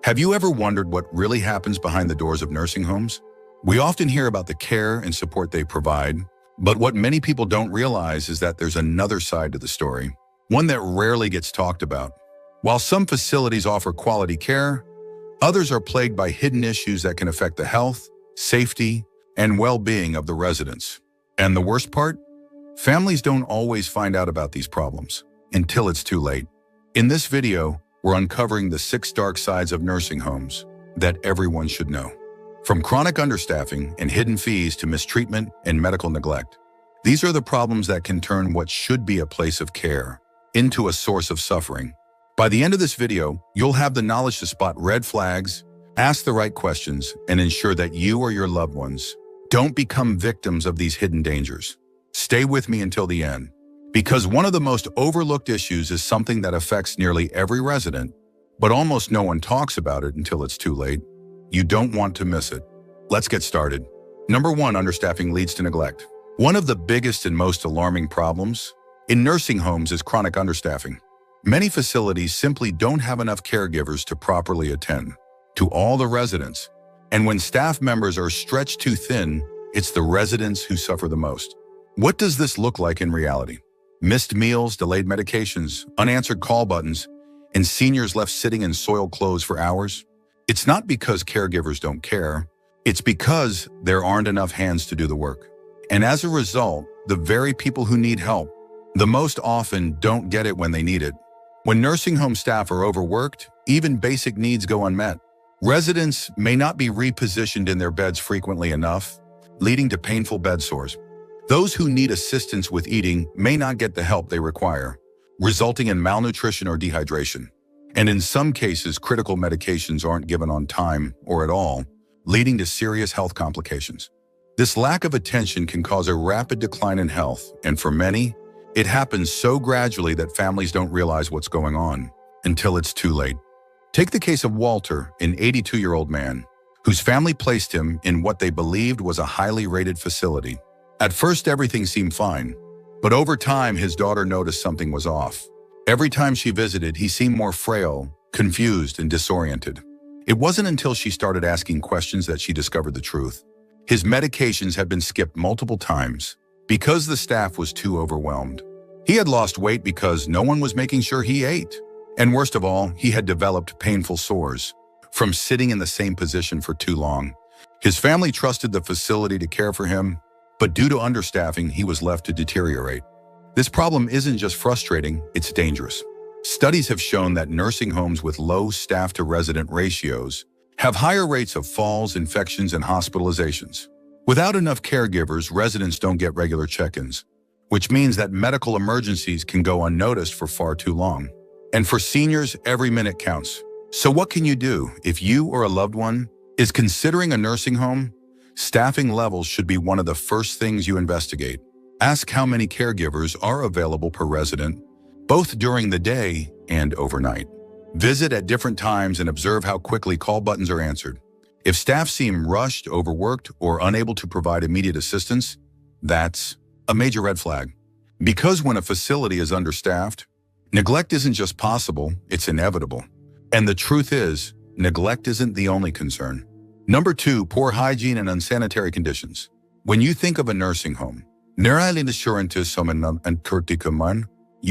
Have you ever wondered what really happens behind the doors of nursing homes? We often hear about the care and support they provide, but what many people don't realize is that there's another side to the story, one that rarely gets talked about. While some facilities offer quality care, others are plagued by hidden issues that can affect the health, safety, and well-being of the residents. And the worst part? Families don't always find out about these problems until it's too late. In this video, we're uncovering the 6 dark sides of nursing homes that everyone should know. From chronic understaffing and hidden fees to mistreatment and medical neglect. These are the problems that can turn what should be a place of care into a source of suffering. By the end of this video, you'll have the knowledge to spot red flags, ask the right questions, and ensure that you or your loved ones don't become victims of these hidden dangers. Stay with me until the end, because one of the most overlooked issues is something that affects nearly every resident, but almost no one talks about it until it's too late. You don't want to miss it. Let's get started. Number 1, understaffing leads to neglect. One of the biggest and most alarming problems in nursing homes is chronic understaffing. Many facilities simply don't have enough caregivers to properly attend to all the residents. And when staff members are stretched too thin, it's the residents who suffer the most. What does this look like in reality? Missed meals, delayed medications, unanswered call buttons, and seniors left sitting in soiled clothes for hours? It's not because caregivers don't care. It's because there aren't enough hands to do the work. And as a result, the very people who need help the most often don't get it when they need it. When nursing home staff are overworked, even basic needs go unmet. Residents may not be repositioned in their beds frequently enough, leading to painful bed sores. Those who need assistance with eating may not get the help they require, resulting in malnutrition or dehydration. And in some cases, critical medications aren't given on time or at all, leading to serious health complications. This lack of attention can cause a rapid decline in health, and for many, it happens so gradually that families don't realize what's going on until it's too late. Take the case of Walter, an 82-year-old man, whose family placed him in what they believed was a highly rated facility. At first, everything seemed fine, but over time, his daughter noticed something was off. Every time she visited, he seemed more frail, confused, and disoriented. It wasn't until she started asking questions that she discovered the truth. His medications had been skipped multiple times because the staff was too overwhelmed. He had lost weight because no one was making sure he ate. And worst of all, he had developed painful sores from sitting in the same position for too long. His family trusted the facility to care for him, but due to understaffing, he was left to deteriorate. This problem isn't just frustrating, it's dangerous. Studies have shown that nursing homes with low staff-to-resident ratios have higher rates of falls, infections, and hospitalizations. Without enough caregivers, residents don't get regular check-ins, which means that medical emergencies can go unnoticed for far too long. And for seniors, every minute counts. So what can you do if you or a loved one is considering a nursing home? Staffing levels should be one of the first things you investigate. Ask how many caregivers are available per resident, both during the day and overnight. Visit at different times and observe how quickly call buttons are answered. If staff seem rushed, overworked, or unable to provide immediate assistance, that's a major red flag. Because when a facility is understaffed, neglect isn't just possible, it's inevitable. And the truth is, neglect isn't the only concern. Number 2, poor hygiene and unsanitary conditions. When you think of a nursing home, you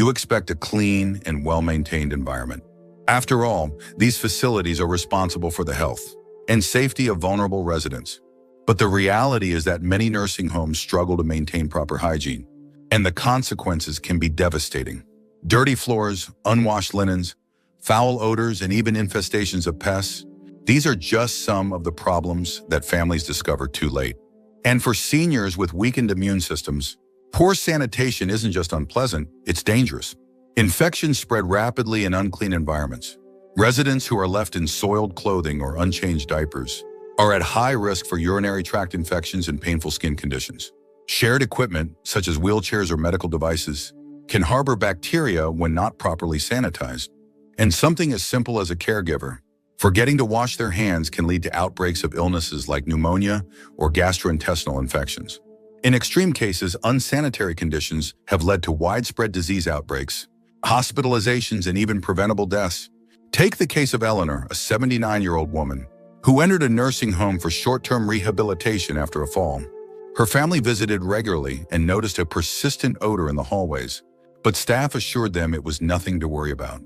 expect a clean and well-maintained environment. After all, these facilities are responsible for the health and safety of vulnerable residents. But the reality is that many nursing homes struggle to maintain proper hygiene, and the consequences can be devastating. Dirty floors, unwashed linens, foul odors, and even infestations of pests. These are just some of the problems that families discover too late. And for seniors with weakened immune systems, poor sanitation isn't just unpleasant, it's dangerous. Infections spread rapidly in unclean environments. Residents who are left in soiled clothing or unchanged diapers are at high risk for urinary tract infections and painful skin conditions. Shared equipment, such as wheelchairs or medical devices, can harbor bacteria when not properly sanitized. And something as simple as a caregiver forgetting to wash their hands can lead to outbreaks of illnesses like pneumonia or gastrointestinal infections. In extreme cases, unsanitary conditions have led to widespread disease outbreaks, hospitalizations, and even preventable deaths. Take the case of Eleanor, a 79-year-old woman, who entered a nursing home for short-term rehabilitation after a fall. Her family visited regularly and noticed a persistent odor in the hallways, but staff assured them it was nothing to worry about.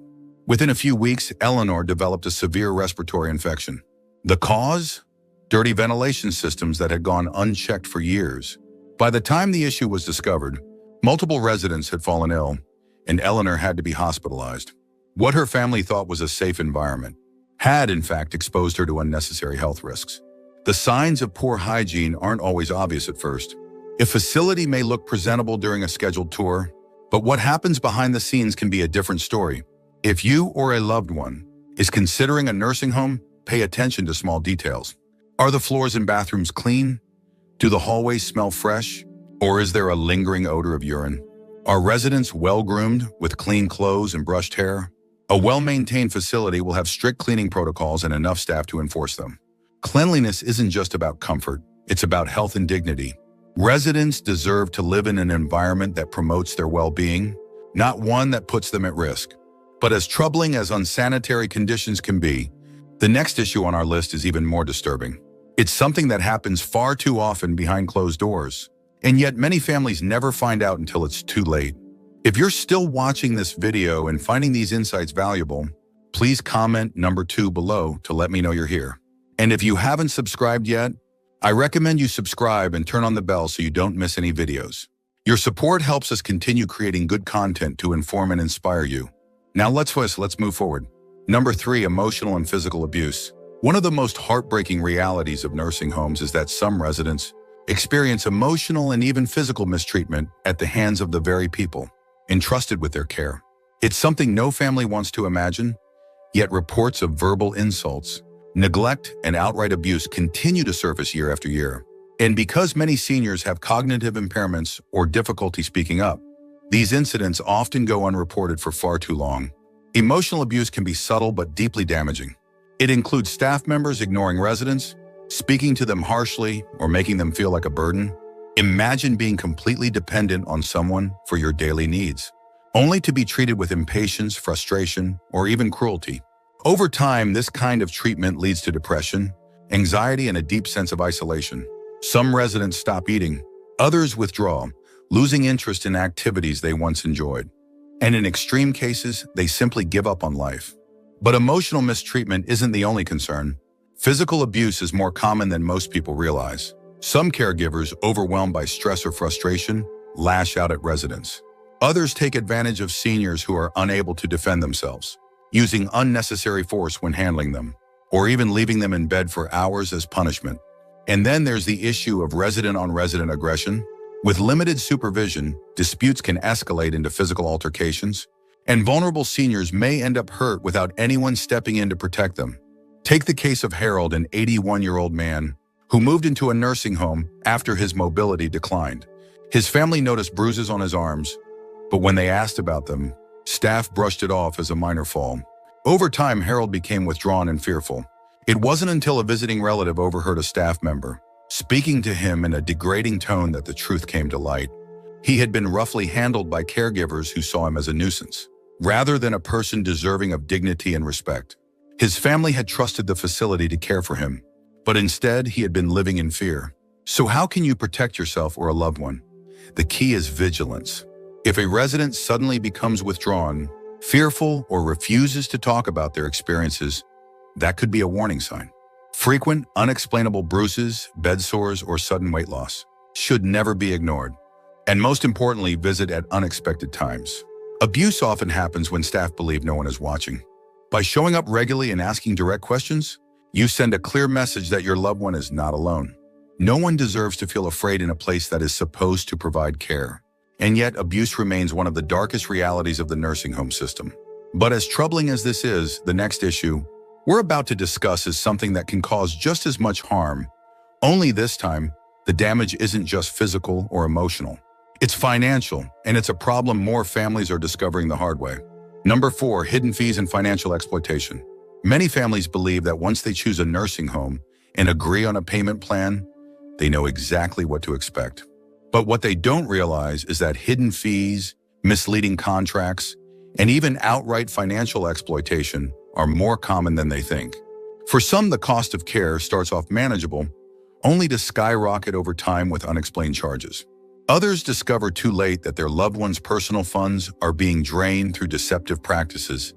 Within a few weeks, Eleanor developed a severe respiratory infection. The cause? Dirty ventilation systems that had gone unchecked for years. By the time the issue was discovered, multiple residents had fallen ill, and Eleanor had to be hospitalized. What her family thought was a safe environment had, in fact, exposed her to unnecessary health risks. The signs of poor hygiene aren't always obvious at first. A facility may look presentable during a scheduled tour, but what happens behind the scenes can be a different story. If you or a loved one is considering a nursing home, pay attention to small details. Are the floors and bathrooms clean? Do the hallways smell fresh? Or is there a lingering odor of urine? Are residents well-groomed with clean clothes and brushed hair? A well-maintained facility will have strict cleaning protocols and enough staff to enforce them. Cleanliness isn't just about comfort, it's about health and dignity. Residents deserve to live in an environment that promotes their well-being, not one that puts them at risk. But as troubling as unsanitary conditions can be, the next issue on our list is even more disturbing. It's something that happens far too often behind closed doors, and yet many families never find out until it's too late. If you're still watching this video and finding these insights valuable, please comment number 2 below to let me know you're here. And if you haven't subscribed yet, I recommend you subscribe and turn on the bell so you don't miss any videos. Your support helps us continue creating good content to inform and inspire you. Now let's move forward. Number 3, emotional and physical abuse. One of the most heartbreaking realities of nursing homes is that some residents experience emotional and even physical mistreatment at the hands of the very people entrusted with their care. It's something no family wants to imagine, yet reports of verbal insults, neglect, and outright abuse continue to surface year after year. And because many seniors have cognitive impairments or difficulty speaking up, these incidents often go unreported for far too long. Emotional abuse can be subtle but deeply damaging. It includes staff members ignoring residents, speaking to them harshly, or making them feel like a burden. Imagine being completely dependent on someone for your daily needs, only to be treated with impatience, frustration, or even cruelty. Over time, this kind of treatment leads to depression, anxiety, and a deep sense of isolation. Some residents stop eating, others withdraw, losing interest in activities they once enjoyed. And in extreme cases, they simply give up on life. But emotional mistreatment isn't the only concern. Physical abuse is more common than most people realize. Some caregivers, overwhelmed by stress or frustration, lash out at residents. Others take advantage of seniors who are unable to defend themselves, using unnecessary force when handling them, or even leaving them in bed for hours as punishment. And then there's the issue of resident-on-resident aggression. With limited supervision, disputes can escalate into physical altercations, and vulnerable seniors may end up hurt without anyone stepping in to protect them. Take the case of Harold, an 81-year-old man who moved into a nursing home after his mobility declined. His family noticed bruises on his arms, but when they asked about them, staff brushed it off as a minor fall. Over time, Harold became withdrawn and fearful. It wasn't until a visiting relative overheard a staff member speaking to him in a degrading tone that the truth came to light. He had been roughly handled by caregivers who saw him as a nuisance, rather than a person deserving of dignity and respect. His family had trusted the facility to care for him, but instead he had been living in fear. So how can you protect yourself or a loved one? The key is vigilance. If a resident suddenly becomes withdrawn, fearful, or refuses to talk about their experiences, that could be a warning sign. Frequent, unexplainable bruises, bed sores, or sudden weight loss should never be ignored. And most importantly, visit at unexpected times. Abuse often happens when staff believe no one is watching. By showing up regularly and asking direct questions, you send a clear message that your loved one is not alone. No one deserves to feel afraid in a place that is supposed to provide care. And yet, abuse remains one of the darkest realities of the nursing home system. But as troubling as this is, the next issue we're about to discuss is something that can cause just as much harm. Only this time, the damage isn't just physical or emotional. It's financial, and it's a problem more families are discovering the hard way. Number 4, hidden fees and financial exploitation. Many families believe that once they choose a nursing home and agree on a payment plan, they know exactly what to expect. But what they don't realize is that hidden fees, misleading contracts, and even outright financial exploitation are more common than they think. For some, the cost of care starts off manageable, only to skyrocket over time with unexplained charges. Others discover too late that their loved one's personal funds are being drained through deceptive practices,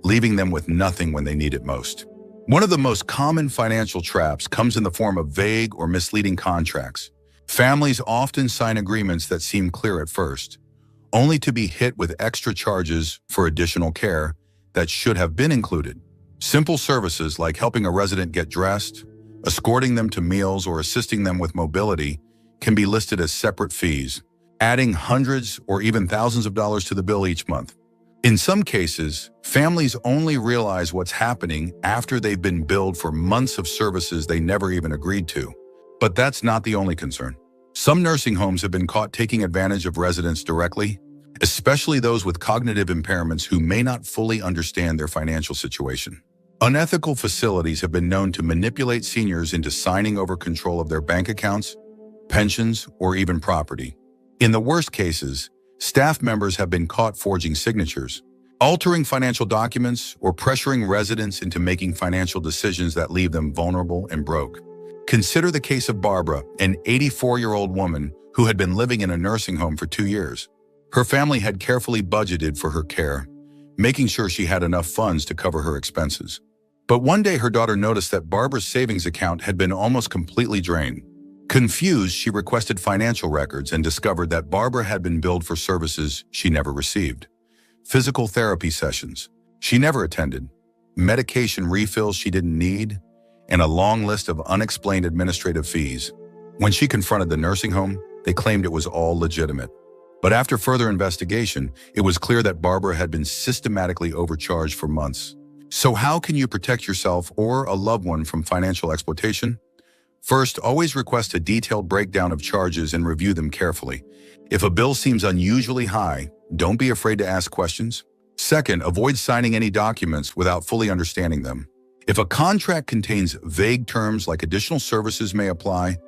leaving them with nothing when they need it most. One of the most common financial traps comes in the form of vague or misleading contracts. Families often sign agreements that seem clear at first, only to be hit with extra charges for additional care that should have been included. Simple services like helping a resident get dressed, escorting them to meals, or assisting them with mobility can be listed as separate fees, adding hundreds or even thousands of dollars to the bill each month. In some cases, families only realize what's happening after they've been billed for months of services they never even agreed to. But that's not the only concern. Some nursing homes have been caught taking advantage of residents directly, especially those with cognitive impairments who may not fully understand their financial situation. Unethical facilities have been known to manipulate seniors into signing over control of their bank accounts, pensions, or even property. In the worst cases, staff members have been caught forging signatures, altering financial documents, or pressuring residents into making financial decisions that leave them vulnerable and broke. Consider the case of Barbara, an 84-year-old woman who had been living in a nursing home for 2 years. Her family had carefully budgeted for her care, making sure she had enough funds to cover her expenses. But one day her daughter noticed that Barbara's savings account had been almost completely drained. Confused, she requested financial records and discovered that Barbara had been billed for services she never received. Physical therapy sessions she never attended, medication refills she didn't need, and a long list of unexplained administrative fees. When she confronted the nursing home, they claimed it was all legitimate. But after further investigation, it was clear that Barbara had been systematically overcharged for months. So how can you protect yourself or a loved one from financial exploitation? First, always request a detailed breakdown of charges and review them carefully. If a bill seems unusually high, don't be afraid to ask questions. Second, avoid signing any documents without fully understanding them. If a contract contains vague terms like additional services may apply,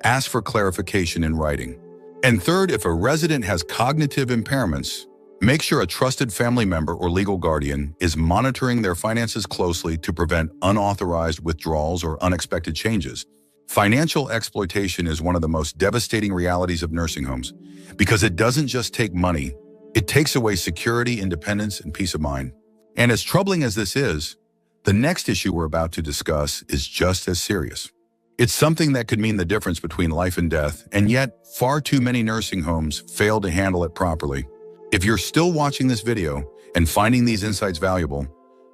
ask for clarification in writing. And third, if a resident has cognitive impairments, make sure a trusted family member or legal guardian is monitoring their finances closely to prevent unauthorized withdrawals or unexpected changes. Financial exploitation is one of the most devastating realities of nursing homes because it doesn't just take money, it takes away security, independence, and peace of mind. And as troubling as this is, the next issue we're about to discuss is just as serious. It's something that could mean the difference between life and death, and yet far too many nursing homes fail to handle it properly. If you're still watching this video and finding these insights valuable,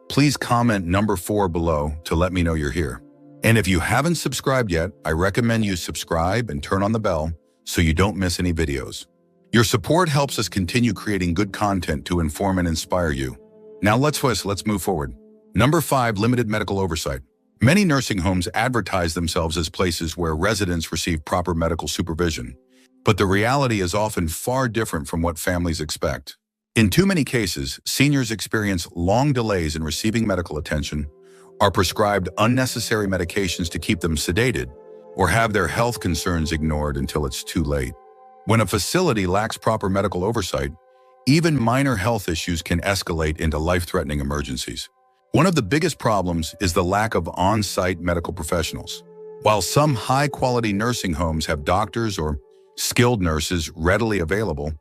please comment number 4 below to let me know you're here. And if you haven't subscribed yet, I recommend you subscribe and turn on the bell so you don't miss any videos. Your support helps us continue creating good content to inform and inspire you. Now let's move forward. Number 5, limited medical oversight. Many nursing homes advertise themselves as places where residents receive proper medical supervision, but the reality is often far different from what families expect. In too many cases, seniors experience long delays in receiving medical attention, are prescribed unnecessary medications to keep them sedated, or have their health concerns ignored until it's too late. When a facility lacks proper medical oversight, even minor health issues can escalate into life-threatening emergencies. One of the biggest problems is the lack of on-site medical professionals. While some high-quality nursing homes have doctors or skilled nurses readily available,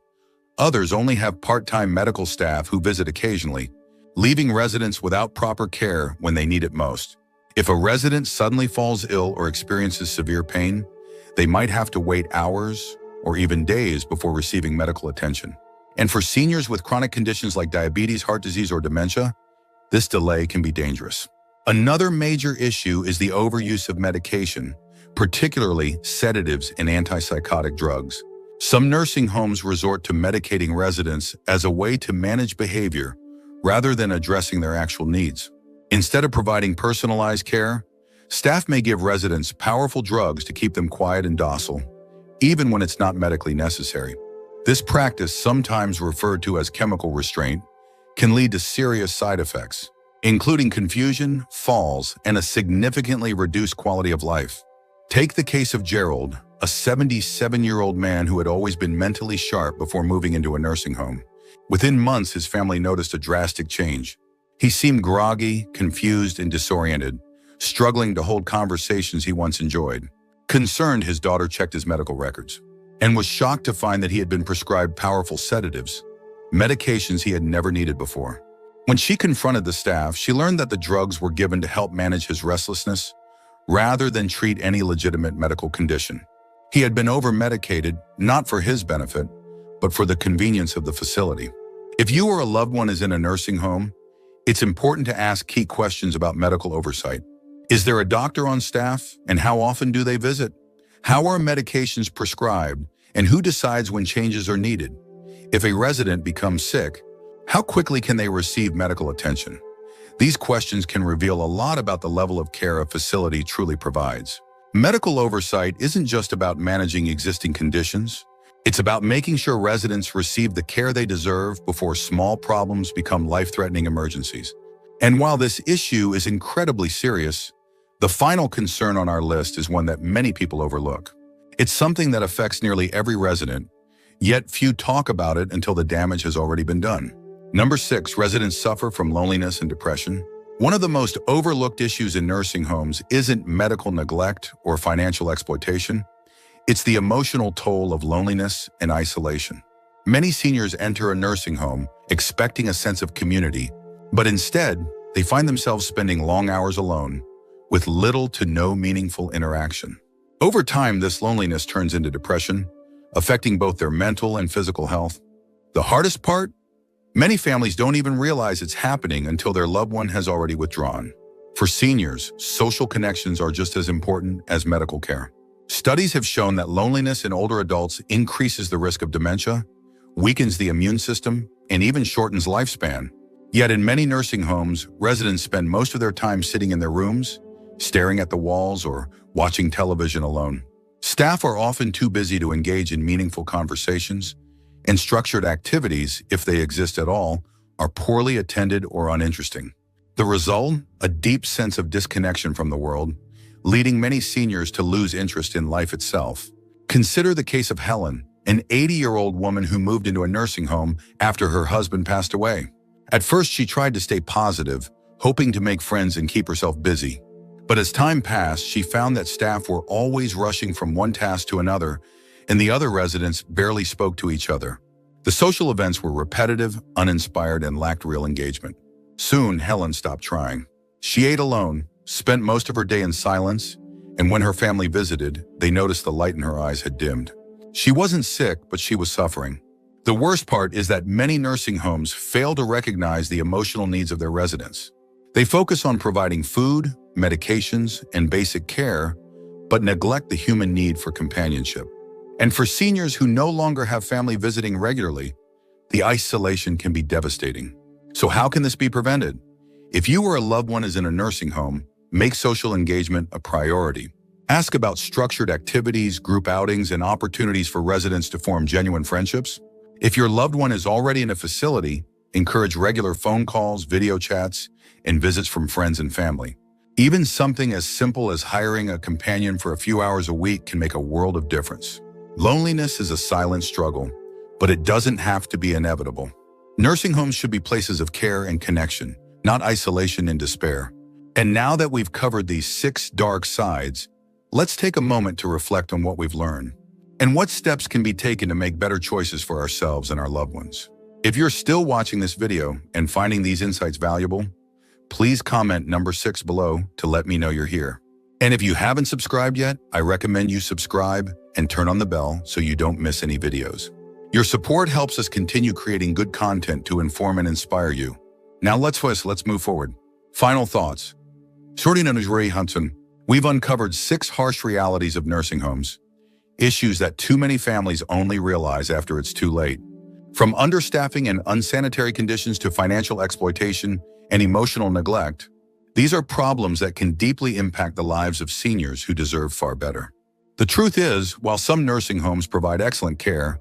others only have part-time medical staff who visit occasionally, leaving residents without proper care when they need it most. If a resident suddenly falls ill or experiences severe pain, they might have to wait hours or even days before receiving medical attention. And for seniors with chronic conditions like diabetes, heart disease, or dementia, this delay can be dangerous. Another major issue is the overuse of medication, particularly sedatives and antipsychotic drugs. Some nursing homes resort to medicating residents as a way to manage behavior rather than addressing their actual needs. Instead of providing personalized care, staff may give residents powerful drugs to keep them quiet and docile, even when it's not medically necessary. This practice, sometimes referred to as chemical restraint, can lead to serious side effects, including confusion, falls, and a significantly reduced quality of life. Take the case of Gerald, a 77-year-old man who had always been mentally sharp before moving into a nursing home. Within months, his family noticed a drastic change. He seemed groggy, confused, and disoriented, struggling to hold conversations he once enjoyed. Concerned, his daughter checked his medical records and was shocked to find that he had been prescribed powerful sedatives, medications he had never needed before. When she confronted the staff, she learned that the drugs were given to help manage his restlessness rather than treat any legitimate medical condition. He had been over-medicated, not for his benefit, but for the convenience of the facility. If you or a loved one is in a nursing home, it's important to ask key questions about medical oversight. Is there a doctor on staff, and how often do they visit? How are medications prescribed, and who decides when changes are needed? If a resident becomes sick, how quickly can they receive medical attention? These questions can reveal a lot about the level of care a facility truly provides. Medical oversight isn't just about managing existing conditions. It's about making sure residents receive the care they deserve before small problems become life-threatening emergencies. And while this issue is incredibly serious, the final concern on our list is one that many people overlook. It's something that affects nearly every resident, yet few talk about it until the damage has already been done. Number 6, residents suffer from loneliness and depression. One of the most overlooked issues in nursing homes isn't medical neglect or financial exploitation. It's the emotional toll of loneliness and isolation. Many seniors enter a nursing home expecting a sense of community, but instead, they find themselves spending long hours alone with little to no meaningful interaction. Over time, this loneliness turns into depression, affecting both their mental and physical health. The hardest part? Many families don't even realize it's happening until their loved one has already withdrawn. For seniors, social connections are just as important as medical care. Studies have shown that loneliness in older adults increases the risk of dementia, weakens the immune system, and even shortens lifespan. Yet in many nursing homes, residents spend most of their time sitting in their rooms, staring at the walls, or watching television alone. Staff are often too busy to engage in meaningful conversations, and structured activities, if they exist at all, are poorly attended or uninteresting. The result? A deep sense of disconnection from the world, leading many seniors to lose interest in life itself. Consider the case of Helen, an 80-year-old woman who moved into a nursing home after her husband passed away. At first, she tried to stay positive, hoping to make friends and keep herself busy. But as time passed, she found that staff were always rushing from one task to another, and the other residents barely spoke to each other. The social events were repetitive, uninspired, and lacked real engagement. Soon, Helen stopped trying. She ate alone, spent most of her day in silence, and when her family visited, they noticed the light in her eyes had dimmed. She wasn't sick, but she was suffering. The worst part is that many nursing homes fail to recognize the emotional needs of their residents. They focus on providing food, medications, and basic care, but neglect the human need for companionship. And for seniors who no longer have family visiting regularly, the isolation can be devastating. So how can this be prevented? If you or a loved one is in a nursing home, make social engagement a priority. Ask about structured activities, group outings, and opportunities for residents to form genuine friendships. If your loved one is already in a facility, encourage regular phone calls, video chats, and visits from friends and family. Even something as simple as hiring a companion for a few hours a week can make a world of difference. Loneliness is a silent struggle, but it doesn't have to be inevitable. Nursing homes should be places of care and connection, not isolation and despair. And now that we've covered these 6 dark sides, let's take a moment to reflect on what we've learned and what steps can be taken to make better choices for ourselves and our loved ones. If you're still watching this video and finding these insights valuable, please comment number 6 below to let me know you're here. And if you haven't subscribed yet, I recommend you subscribe and turn on the bell so you don't miss any videos. Your support helps us continue creating good content to inform and inspire you. Now let's move forward. Final thoughts. Sorting on Uri Hudson, we've uncovered 6 harsh realities of nursing homes, issues that too many families only realize after it's too late. From understaffing and unsanitary conditions to financial exploitation and emotional neglect, these are problems that can deeply impact the lives of seniors who deserve far better. The truth is, while some nursing homes provide excellent care,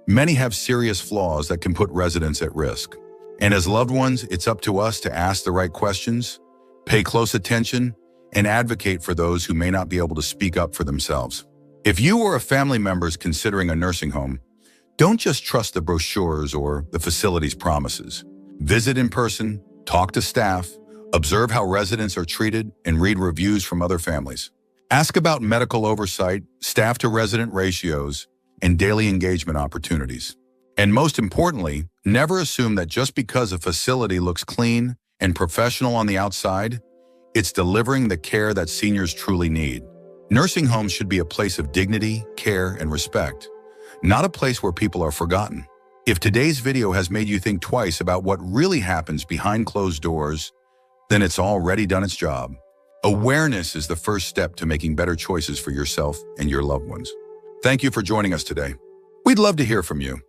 many have serious flaws that can put residents at risk. And as loved ones, it's up to us to ask the right questions, pay close attention, and advocate for those who may not be able to speak up for themselves. If you or a family member is considering a nursing home, don't just trust the brochures or the facility's promises. Visit in person, Talk to staff, observe how residents are treated, and read reviews from other families. Ask about medical oversight, staff-to-resident ratios, and daily engagement opportunities. And most importantly, never assume that just because a facility looks clean and professional on the outside, it's delivering the care that seniors truly need. Nursing homes should be a place of dignity, care, and respect, not a place where people are forgotten. If today's video has made you think twice about what really happens behind closed doors, then it's already done its job. Awareness is the first step to making better choices for yourself and your loved ones. Thank you for joining us today. We'd love to hear from you.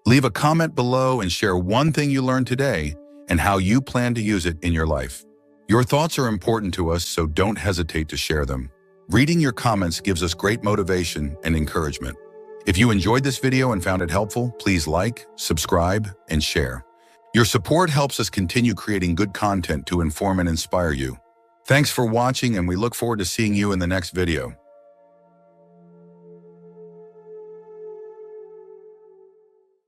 Leave a comment below and share one thing you learned today and how you plan to use it in your life. Your thoughts are important to us, so don't hesitate to share them. Reading your comments gives us great motivation and encouragement. If you enjoyed this video and found it helpful, please like, subscribe, and share. Your support helps us continue creating good content to inform and inspire you. Thanks for watching, and we look forward to seeing you in the next video.